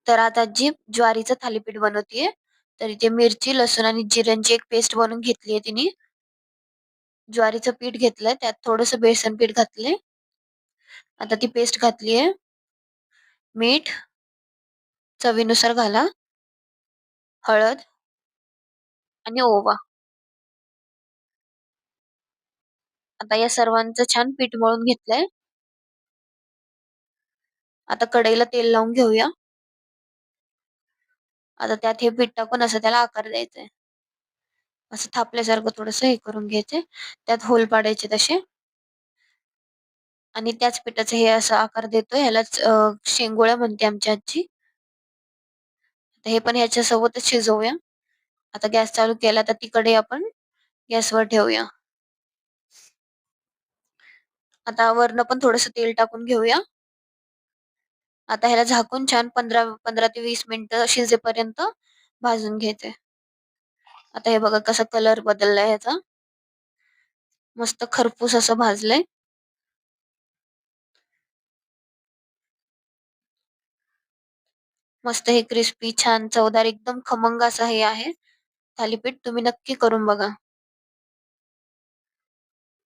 तर आता आजी ज्वारीचं थालीपीठ बनवतीये. तर इथे मिरची, लसूण आणि जिऱ्यांची एक पेस्ट बनवून घेतलीये तिने. ज्वारीचं पीठ घेतलंय, त्यात थोडंसं बेसन पीठ घातलंय. आता ती पेस्ट घातलीये. मीठ चवीनुसार घाला. हळद आणि ओवा. आता या सर्वांचं छान पीठ मळून घेतलंय. आता कढईला तेल लावून घेऊया. आता त्यात हे पीठ टाकून असं त्याला आकार द्यायचा आहे. असं थापल्यासारखं थोडंसं हे करून घ्यायचंय. त्यात होल पाडायचे तसे. आणि त्याच पिठाचे हे असा आकार देतोय. ह्यालाच शेंगोळ्या म्हणते आमची आजी. तर हे पण ह्याच्यासोबतच शिजवूया. आता गॅस चालू केला तर ती कढई आपण गॅसवर ठेवूया. आता वरनं पण थोडंसं तेल टाकून घेऊया. आता ह्याला झाकून छान 15 ते 20 मिनिटं शिजेपर्यंत भाजून घ्यायचंय. आता हे बघा कसा कलर बदललाय ह्याचा. मस्त खरपूस असं भाजलंय. मस्त हे क्रिस्पी छान चवदार एकदम खमंग असं हे आहे थालीपीठ. तुम्ही नक्की करून बघा.